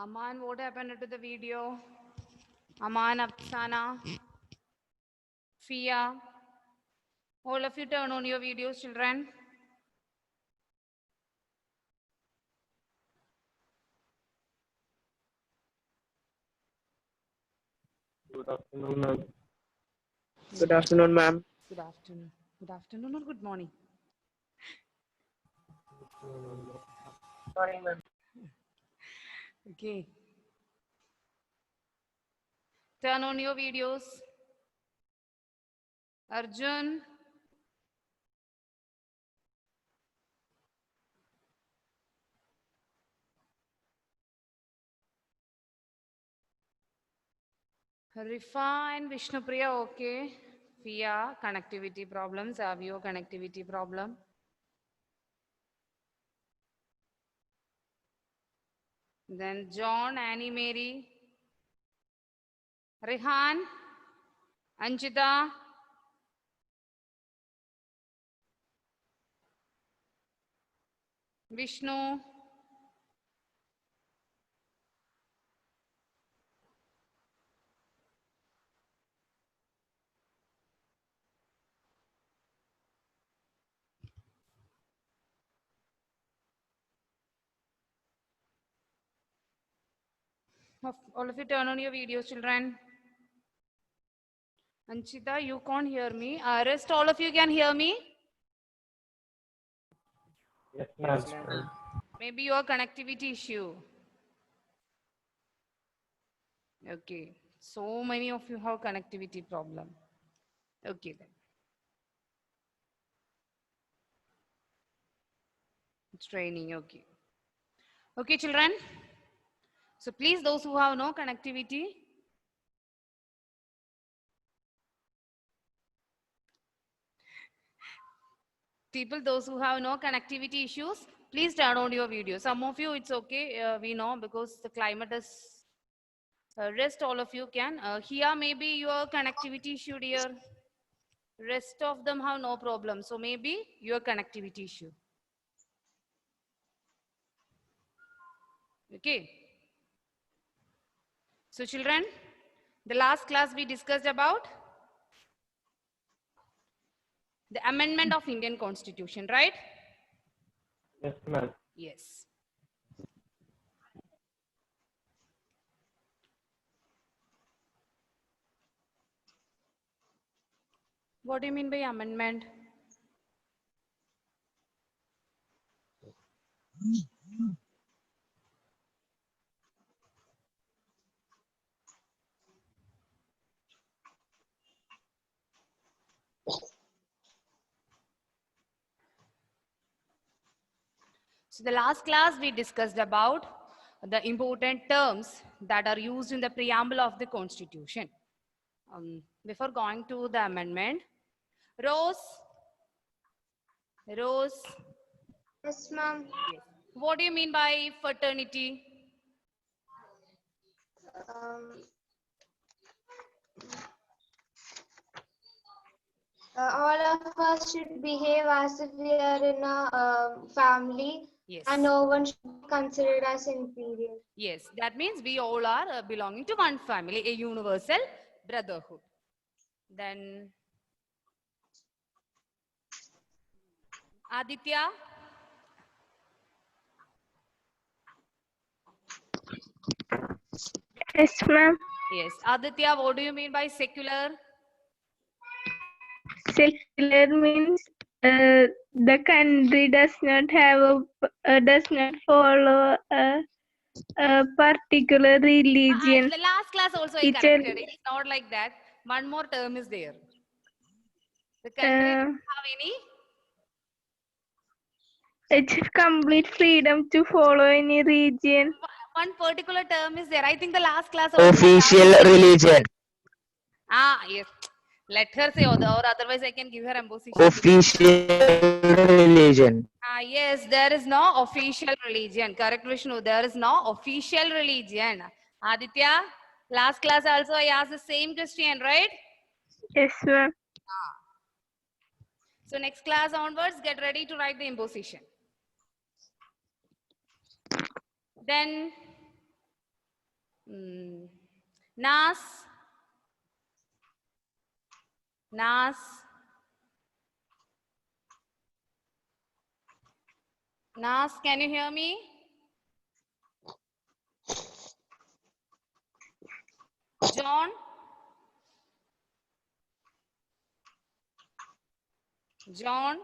Aman, what happened to the video? Aman, Afsana, Fia. All of you turn on your videos, children. Good afternoon, ma'am. Good afternoon, ma'am. Good afternoon. Good afternoon or good morning? Morning, ma'am. Okay. Turn on your videos. Arjun. Rifa and Vishnupriya, okay. Fia, connectivity problems. Avio, connectivity problem. Then John, Annie, Mary. Rehan, Anjita. Vishnu. All of you turn on your videos, children. Anchita, you can't hear me. Rest, all of you can hear me. Yes, ma'am. Maybe your connectivity issue. Okay. So many of you have connectivity problem. Okay then. It's training. Okay. Okay, children. So please, those who have no connectivity, those who have no connectivity issues, please turn on your video. Some of you, it's okay. We know because the climate is. Rest, all of you can. Here, maybe your connectivity issue, dear. Rest of them have no problem. So maybe your connectivity issue. Okay. So children, the last class we discussed about the amendment of Indian Constitution, right? Yes, ma'am. Yes. What do you mean by amendment? So the last class we discussed about the important terms that are used in the preamble of the Constitution. Before going to the amendment, Rose. Yes, ma'am. Yes. What do you mean by fraternity? Um, all of us should behave as if we are in a family, Yes. and no one should be considered as inferior. Yes, that means we all are belonging to one family, a universal brotherhood. Then Aditya. Yes, ma'am. Yes, Aditya, what do you mean by secular? Secular means the country does not have does not follow a particular religion. The last class also I It's corrected. It's not like that. One more term is there. The country doesn't have any. It's complete freedom to follow any religion. One particular term is there. I think the last class also Official religion. Yes. Let her say, or otherwise I can give her imposition. Official religion. Yes, there is no official religion. Correct, Vishnu. There is no official religion. Aditya, last class also I asked the same question, right? Yes, ma'am. So next class onwards, get ready to write the imposition. Then Mm. Nas. Nas. Nas, can you hear me? John. John.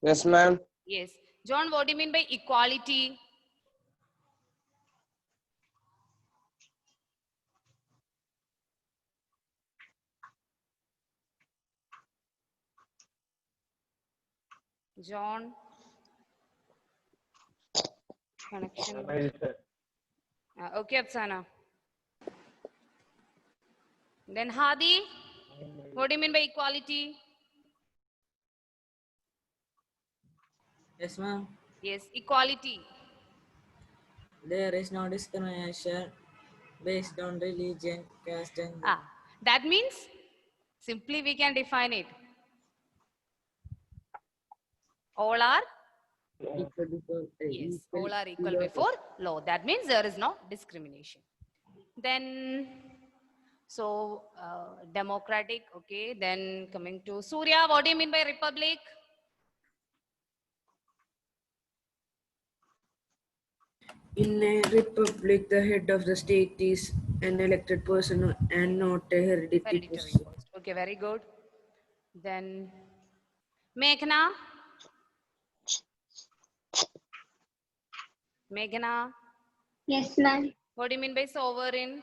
Yes, ma'am. Yes. John, what do you mean by equality? John. Connection. Okay, Apsana. Then Hadi, what do you mean by equality? Yes, ma'am. Yes, equality. There is no discrimination based on religion, caste, and That means simply we can define it. All are equal before yes, equal all are equal below before law. That means there is no discrimination. Then, so democratic. Okay. Then coming to Surya, what do you mean by republic? In a republic, the head of the state is an elected person and not a hereditary Hereditary person. post. Okay, very good. Then Meghna. Meghna, Yes, ma'am. what do you mean by sovereign?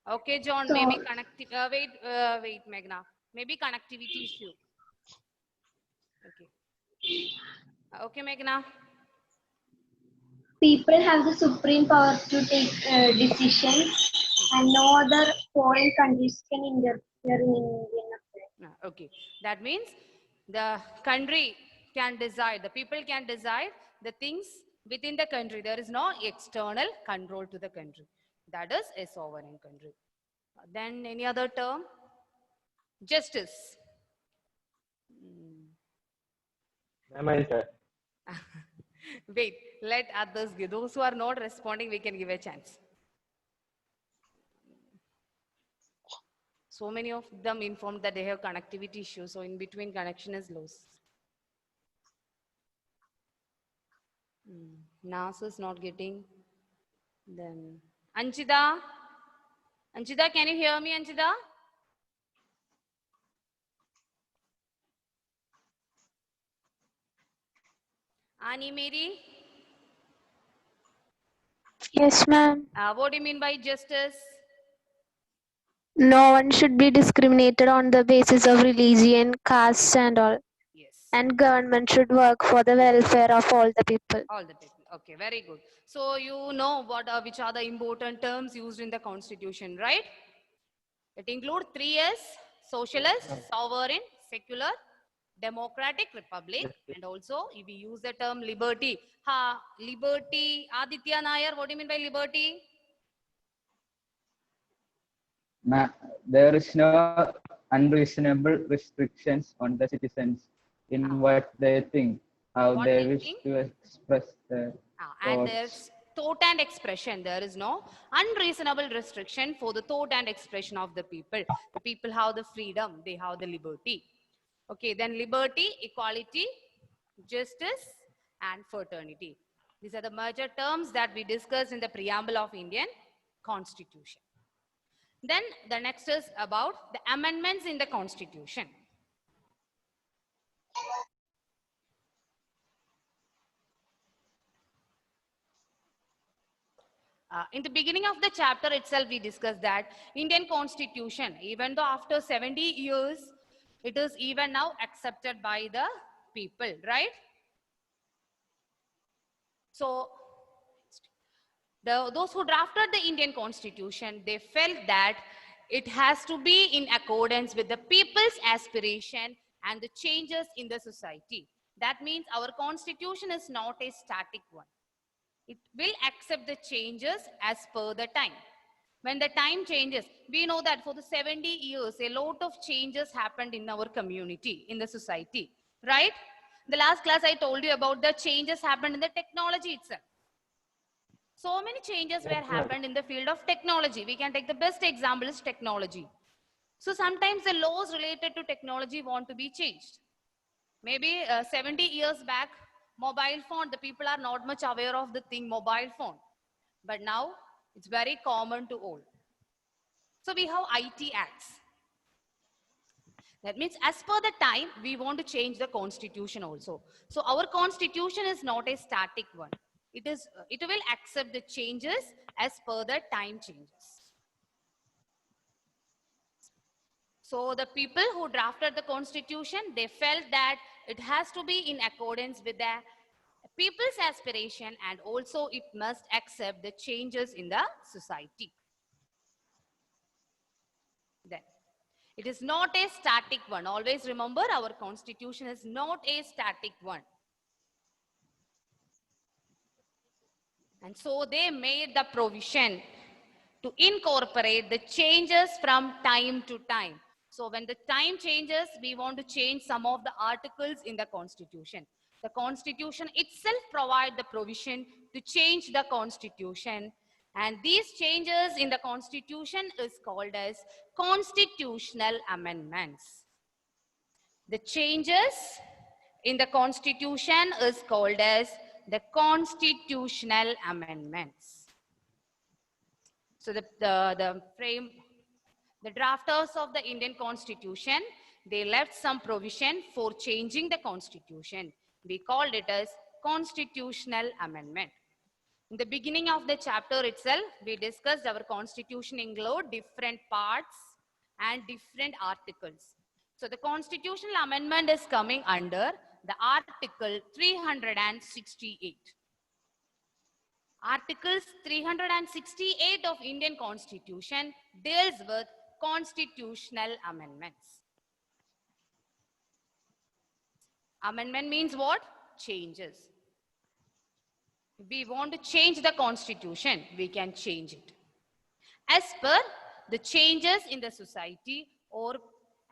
Okay, John, So, maybe connectivity. Wait, Meghna. Maybe connectivity issue. Okay. Okay, Meghna. people have the supreme power to take decisions, and no other foreign countries can interfere in Indian affairs. Okay. That means the country can decide, the people can decide the things within the country. There is no external control to the country. That is a sovereign country. Then any other term? Justice. Wait, let others give. Those who are not responding, we can give a chance. So many of them informed that they have connectivity issues, so in between connection is lost. Nas is not getting. Then Anchita. Anchita, can you hear me, Anchita? Ani Mary. Yes, ma'am. What do you mean by justice? No one should be discriminated on the basis of religion, caste, and all. Yes. And government should work for the welfare of all the people. All the people. Okay, very good. So you know what which are the important terms used in the constitution, right? It includes 3 S: socialist, sovereign, secular, democratic republic, and also if we use the term liberty. Liberty. Aditya Nair, what do you mean by liberty? There is no unreasonable restrictions on the citizens in what they think, how What they they wish think? to express their And thoughts. there's thought and expression. There is no unreasonable restriction for the thought and expression of the people. The people have the freedom, they have the liberty. Okay, then liberty, equality, justice, and fraternity. These are the major terms that we discussed in the preamble of Indian Constitution. Then the next is about the amendments in the Constitution. In the beginning of the chapter itself, we discussed that Indian Constitution, even though after 70 years, it is even now accepted by the people, right? So, those who drafted the Indian Constitution, they felt that it has to be in accordance with the people's aspiration and the changes in the society. That means our Constitution is not a static one. It will accept the changes as per the time. When the time changes, we know that for the 70 years, a lot of changes happened in our community, in the society, right? The last class I told you about the changes happened in the technology itself. So many changes were Yes, ma'am. happened in the field of technology. We can take the best example is technology. So sometimes the laws related to technology want to be changed. Maybe 70 years back, mobile phone, the people are not much aware of the thing mobile phone. But now it's very common to all. So we have IT acts. That means as per the time, we want to change the constitution also. So our constitution is not a static one. It will accept the changes as per the time changes. So the people who drafted the constitution, they felt that it has to be in accordance with the people's aspiration, and also it must accept the changes in the society. Then it is not a static one. Always remember, our constitution is not a static one. And so they made the provision to incorporate the changes from time to time. So when the time changes, we want to change some of the articles in the constitution. The constitution itself provides the provision to change the constitution. And these changes in the constitution is called as constitutional amendments. The changes in the constitution is called as the constitutional amendments. So the drafters of the Indian Constitution, they left some provision for changing the Constitution. We called it as constitutional amendment. In the beginning of the chapter itself, we discussed our Constitution include different parts and different articles. So the constitutional amendment is coming under the Article 368. Article 368 of Indian Constitution deals with constitutional amendments. Amendment means what? Changes. If we want to change the constitution, we can change it as per the changes in the society, or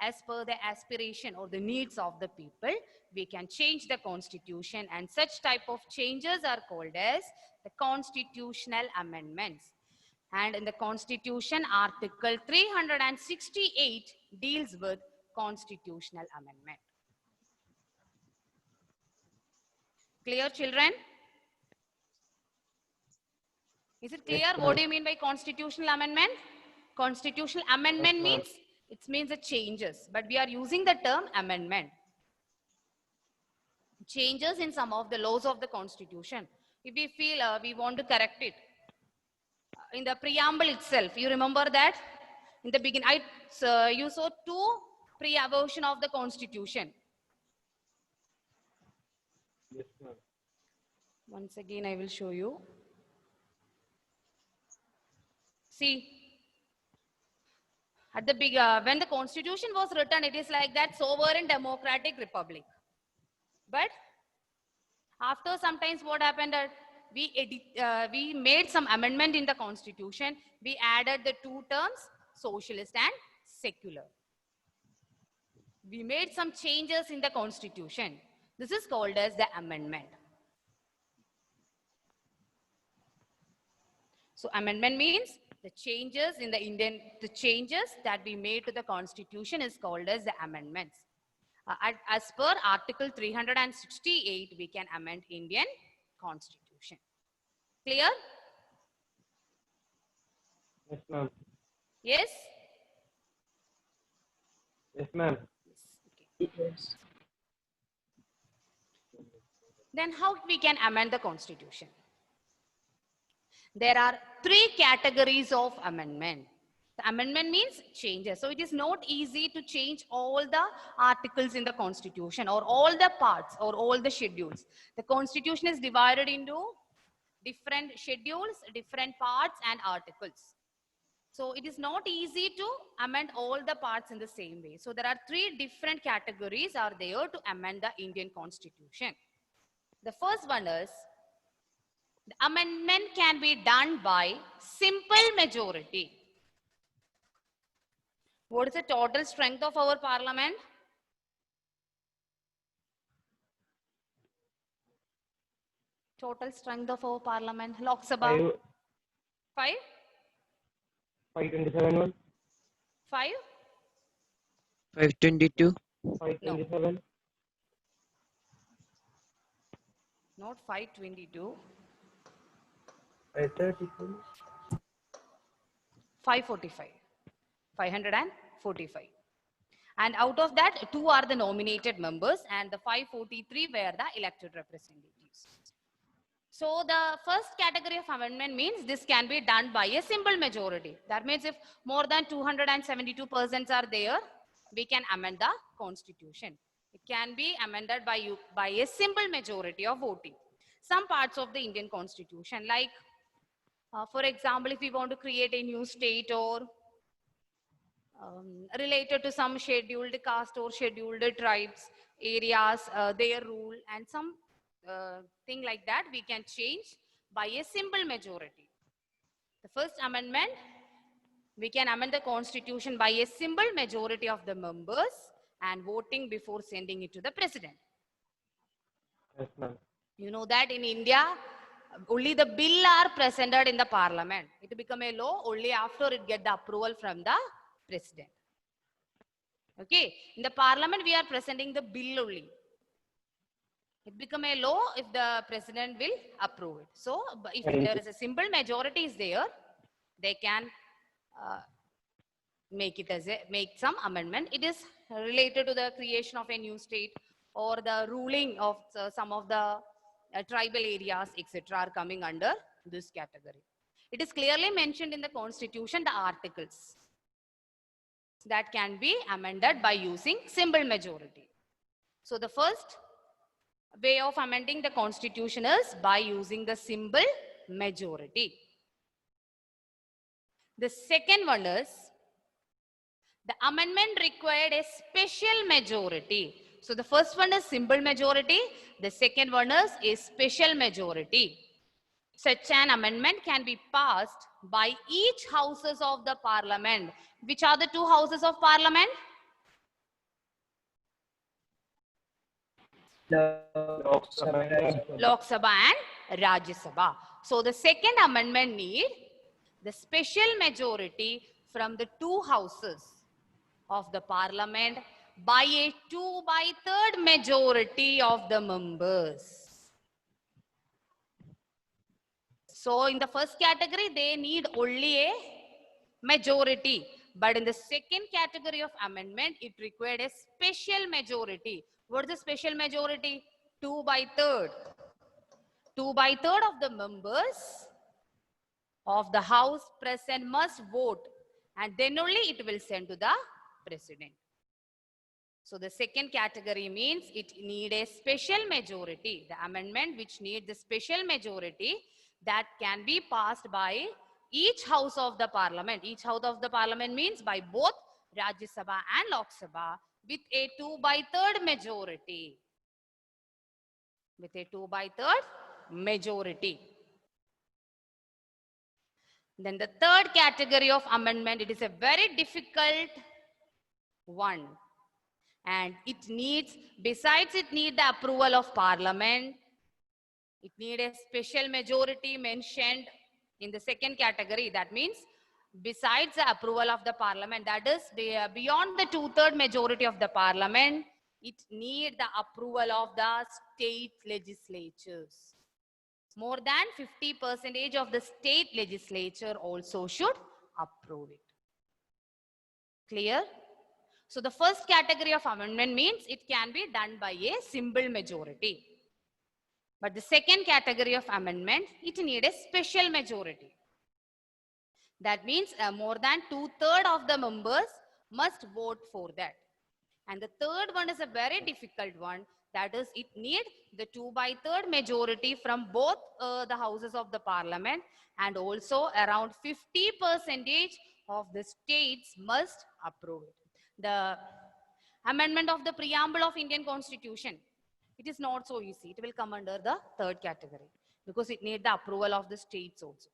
as per the aspiration or the needs of the people. We can change the constitution, and such type of changes are called as the constitutional amendments. And in the constitution, Article 368 deals with constitutional amendment. Clear, children? Is it clear? What do you mean by constitutional amendment? Constitutional amendment means, it means the changes, but we are using the term amendment. Changes in some of the laws of the constitution. If we feel we want to correct it, in the preamble itself, you remember that? In the beginning, you saw two pre-version of the constitution. Yes, ma'am. Once again, I will show you. See, at the when the constitution was written, it is like that sovereign democratic republic. But after sometimes what happened, we made some amendment in the constitution. We added the two terms, socialist and secular. We made some changes in the constitution. This is called as the amendment. So amendment means the changes in the changes that we made to the constitution is called as the amendments. As per Article 368, we can amend Indian Constitution. Clear? Yes, ma'am. Yes? Yes, ma'am. Yes. Then how we can amend the constitution? There are three categories of amendment. The amendment means changes. So it is not easy to change all the articles in the constitution or all the parts or all the schedules. The constitution is divided into different schedules, different parts and articles. So it is not easy to amend all the parts in the same way. So there are three different categories are there to amend the Indian Constitution. The first one is, the amendment can be done by simple majority. What is the total strength of our parliament? Total strength of our parliament. Lok Sabha. 5? 527. 5? 522. 527. Not 522. 532. 545. 545. And out of that, 2 are the nominated members and the 543 were the elected representatives. So the first category of amendment means this can be done by a simple majority. That means if more than 272 persons are there, we can amend the constitution. It can be amended by a simple majority of voting. Some parts of the Indian constitution, like for example, if we want to create a new state or related to some scheduled caste or scheduled tribes, areas, their rule and some thing like that, we can change by a simple majority. The first amendment, we can amend the constitution by a simple majority of the members and voting before sending it to the president. Yes, ma'am. You know that in India, only the bill are presented in the parliament. It become a law only after it get the approval from the president. Okay, in the parliament we are presenting the bill only. It become a law if the president will approve it. So if there is a simple majority is there, they can make it as make some amendment. It is related to the creation of a new state or the ruling of some of the tribal areas, etc. are coming under this category. It is clearly mentioned in the constitution, the articles that can be amended by using simple majority. So the first way of amending the constitution is by using the simple majority. The second one is the amendment required a special majority. So the first one is simple majority. The second one is a special majority. Such an amendment can be passed by each houses of the parliament. Which are the 2 houses of parliament? Lok Sabha. Lok Sabha and Rajya Sabha. So the second amendment need the special majority from the 2 houses of the parliament by a 2/3 majority of the members. So in the first category, they need only a majority. But in the second category of amendment, it required a special majority. What is the special majority? 2/3. 2/3 of the members of the house present must vote, and then only it will send to the president. So the second category means it need a special majority. The amendment which need the special majority that can be passed by each house of the parliament. Each house of the parliament means by both Rajya Sabha and Lok Sabha with a 2/3 majority. With a 2/3 majority. Then the third category of amendment, it is a very difficult one. And it needs, besides it need the approval of parliament, it need a special majority mentioned in the second category. That means besides the approval of the parliament, that is beyond the 2/3 majority of the parliament, it need the approval of the state legislatures. More than 50% of the state legislature also should approve it. Clear? So the first category of amendment means it can be done by a simple majority. But the second category of amendment, it needs a special majority. That means more than 2/3 of the members must vote for that. And the third one is a very difficult one. That is, it needs the 2/3 majority from both the houses of the parliament, and also around 50% of the states must approve it. The amendment of the preamble of Indian Constitution, it is not so easy. It will come under the third category because it needs the approval of the states also.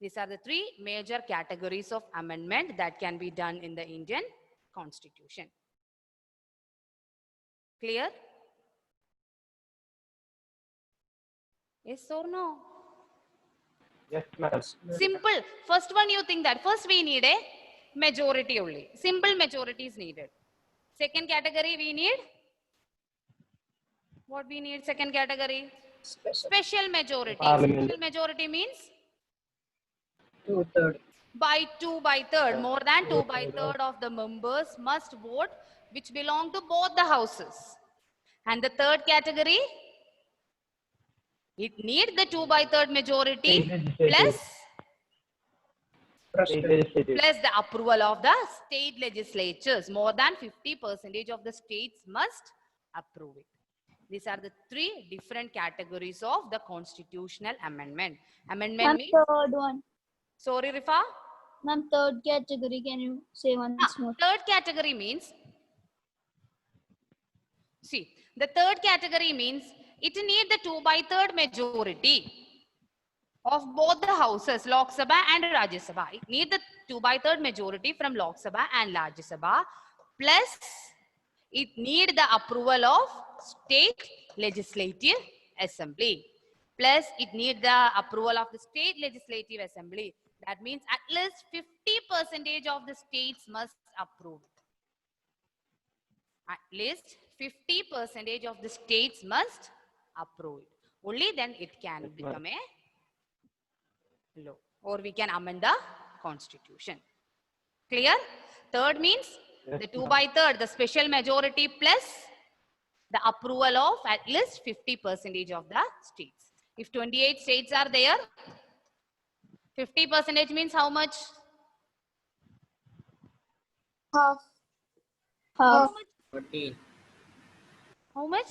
These are the 3 major categories of amendment that can be done in the Indian Constitution. Clear? Yes or no? Yes, ma'am. Simple. First one you think that. First we need a majority only. Simple majority is needed. Second category we need. What we need second category? Special majority. Parliament. Special majority means 2/3. by 2 by 3rd. More than 2 by 3rd of the members must vote which belong to both the houses. And the third category, it needs the 2 by 3rd majority plus State legislative. plus the approval of the state legislatures. More than 50% of the states must approve it. These are the three different categories of the constitutional amendment. Amendment Ma'am, means, third one. sorry Rifa. Ma'am, third category. Can you say once more? Third category means, see, the third category means it needs the 2 by 3rd majority of both the houses, Lok Sabha and Rajya Sabha. It needs the 2 by 3rd majority from Lok Sabha and Rajya Sabha, plus it needs the approval of state legislative assembly. Plus it needs the approval of the state legislative assembly. That means at least 50% of the states must approve. At least 50% of the states must approve it. Only then it can become a law, or we can amend the constitution. Clear? Third means Yes, the 2 ma'am. by 3rd, the special majority plus the approval of at least 50% of the states. If 28 states are there, 50% means how much? Half. How Half. much? 14. How much?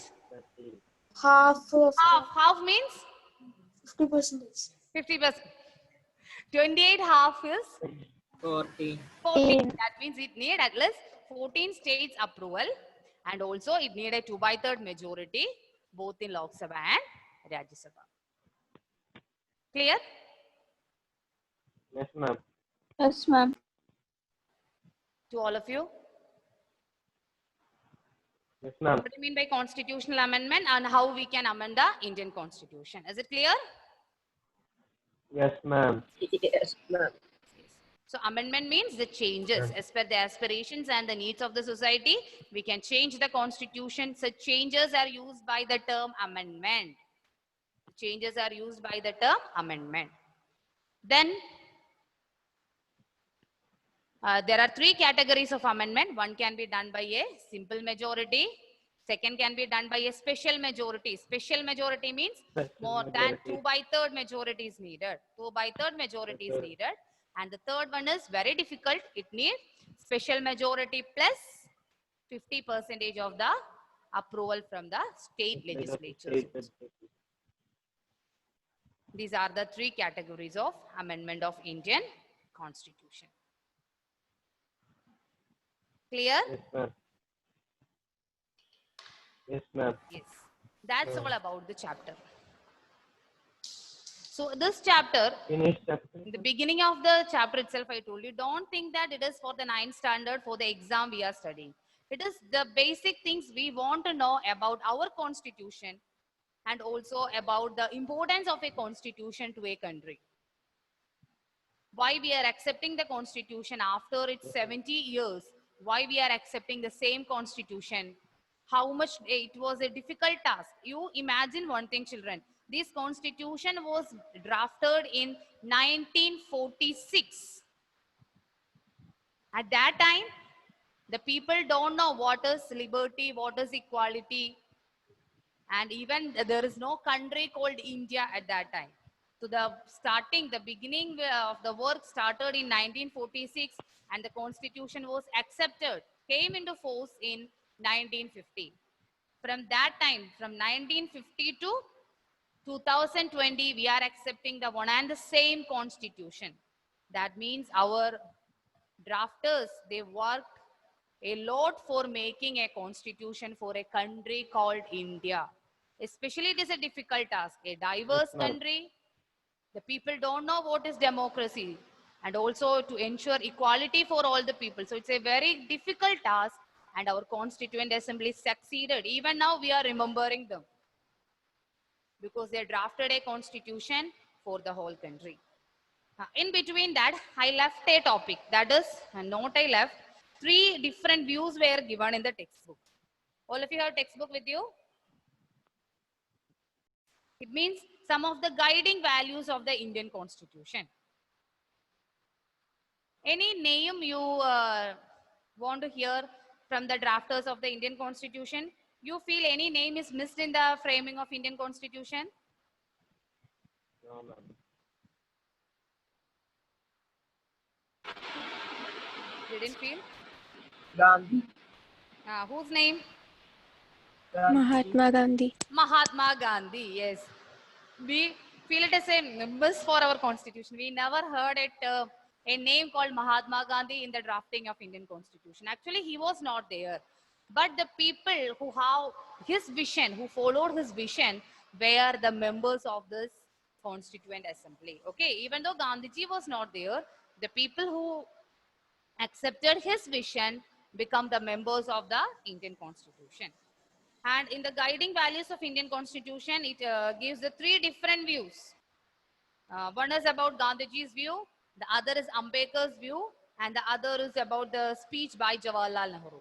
Half of Half means 50%. 50%. 28 half is 14. 14. That means it need at least 14 states approval, and also it need a 2 by 3rd majority both in Lok Sabha and Rajya Sabha. Clear? Yes, ma'am. Yes, ma'am. To all of you? Yes, ma'am. What do you mean by constitutional amendment and how we can amend the Indian constitution? Is it clear? Yes, ma'am. Yes, ma'am. So amendment means the changes as per the aspirations and the needs of the society. We can change the constitution. Such changes are used by the term amendment. Changes are used by the term amendment. Then there are three categories of amendment. One can be done by a simple majority. Second can be done by a special majority. Special majority means more than 2 by 3rd majority is needed. 2 by 3rd majority is needed. And the third one is very difficult. It needs special majority plus 50% of the approval from the state legislatures. These are the three categories of amendment of Indian Constitution. Clear? Yes, ma'am. Yes, ma'am. Yes. That's all about the chapter. So this chapter, Finish chapter. in the beginning of the chapter itself, I told you, don't think that it is for the 9th standard for the exam we are studying. It is the basic things we want to know about our constitution and also about the importance of a constitution to a country. Why we are accepting the constitution after its 70 years. Why we are accepting the same constitution. How much it was a difficult task. You imagine one thing, children. This constitution was drafted in 1946. At that time, the people don't know what is liberty, what is equality. And even there is no country called India at that time. So the beginning of the work started in 1946 and the constitution was accepted, came into force in 1950. From that time, from 1950 to 2020, we are accepting the one and the same constitution. That means our drafters, they worked a lot for making a constitution for a country called India. Especially it is a difficult task, a diverse country. The people don't know what is democracy, and also to ensure equality for all the people. So it's a very difficult task, and our Constituent Assembly succeeded. Even now we are remembering them. because they drafted a constitution for the whole country. In between that, I left a topic. That is, not I left. 3 different views were given in the textbook. All of you have textbook with you? It means some of the guiding values of the Indian Constitution. Any name you want to hear from the drafters of the Indian Constitution? You feel any name is missed in the framing of Indian Constitution? No, ma'am. Didn't feel? Gandhi. Whose name? Mahatma Gandhi. Mahatma Gandhi, yes. We feel it as a miss for our constitution. We never heard it, a name called Mahatma Gandhi in the drafting of Indian Constitution. Actually, he was not there. But the people who have his vision, who followed his vision, were the members of this Constituent Assembly. Okay, even though Gandhiji was not there, the people who accepted his vision become the members of the Indian Constitution. And in the guiding values of Indian Constitution, it gives the 3 different views. One is about Gandhiji's view, the other is Ambedkar's view, and the other is about the speech by Jawaharlal Nehru.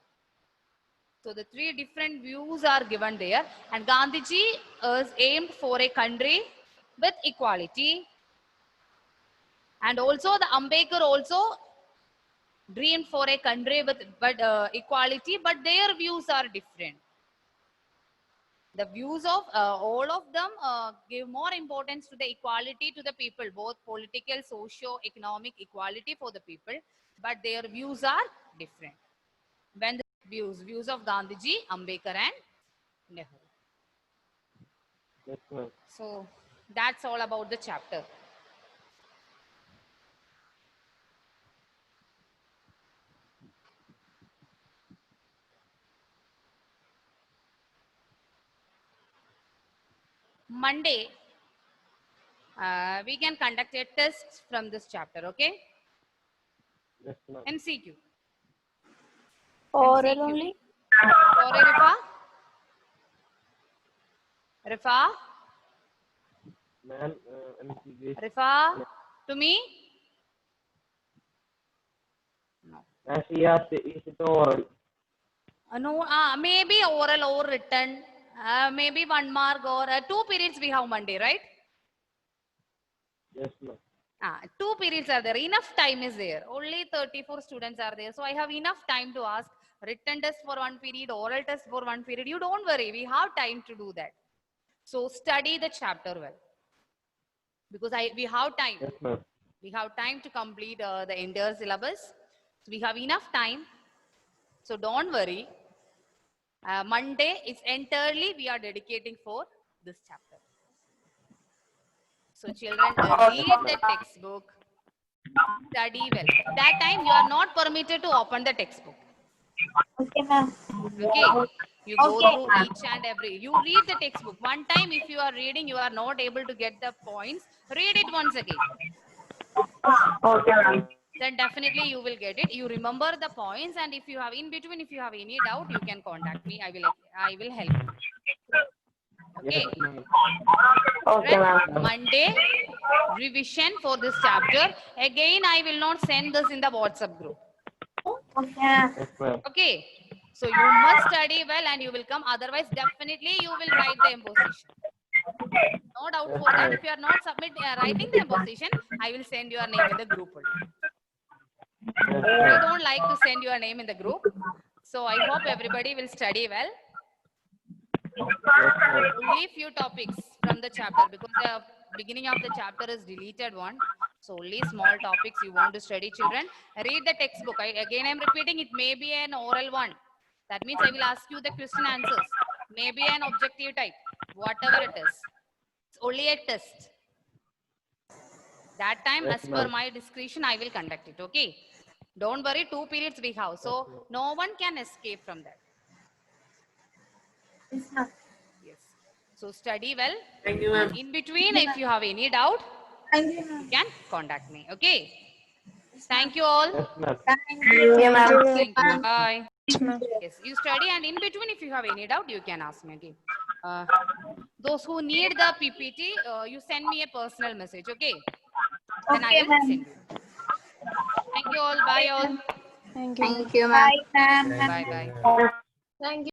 So the 3 different views are given there, and Gandhiji is aimed for a country with equality, and also the Ambedkar also dreamed for a country with equality, but their views are different. The views of all of them give more importance to the equality to the people, both political, socio-economic equality for the people, but their views are different. When the views of Gandhiji, Ambedkar and Nehru. Yes, ma'am. So that's all about the chapter. Monday, we can conduct a test from this chapter, okay? Yes, ma'am. MCQ. Oral MCQ. only? Sorry, Rifa? Rifa? Ma'am, MCQ. Rifa? To me? No. As she asked, is it oral? No, maybe oral or written. Maybe 1 mark or 2 periods we have Monday, right? Yes, ma'am. 2 periods are there. Enough time is there. Only 34 students are there. So I have enough time to ask written test for 1 period, oral test for 1 period. You don't worry. We have time to do that. So study the chapter well. Because we have time. Yes, ma'am. We have time to complete the entire syllabus. So we have enough time. So don't worry. Monday is entirely we are dedicating for this chapter. So children, read the textbook, study well. That time you are not permitted to open the textbook. Okay, ma'am. Okay, you go through each and every. You read the textbook. One time, if you are reading, you are not able to get the points. Read it once again. Okay, ma'am. Then definitely you will get it. You remember the points, and if you have in between, if you have any doubt, you can contact me. I will help you. Okay. Yes, ma'am. Okay, ma'am. Monday revision for this chapter. Again, I will not send this in the WhatsApp group. Okay. Yes, ma'am. Okay. So you must study well and you will come. Otherwise, definitely you will write the imposition. No doubt for that. If you are not writing the imposition, I will send your name in the group. Yes, I ma'am. don't like to send your name in the group. So I hope everybody will study well. Yes, ma'am. Only few topics from the chapter because the beginning of the chapter is deleted one. So only small topics you want to study, children. Read the textbook. Again, I'm repeating, it may be an oral one. That means I will ask you the question answers. Maybe an objective type, whatever it is. It's only a test. That time, Yes, as per ma'am. my discretion, I will conduct it. Okay. Don't worry, 2 periods we have. So no one can escape from that. Yes, ma'am. Yes. So study well. Thank you, ma'am. In between, if you have any doubt, Thank you, ma'am. you can contact me. Okay. Thank you all. Yes, ma'am. Thank you, ma'am. Thank you. Bye. Yes, ma'am. Yes, you study and in between, if you have any doubt, you can ask me again. those who need the PPT, you send me a personal message, okay? Then I Okay, will ma'am. send you. Thank you all. Bye all. Thank you. Bye, ma'am. Bye bye. Thank you.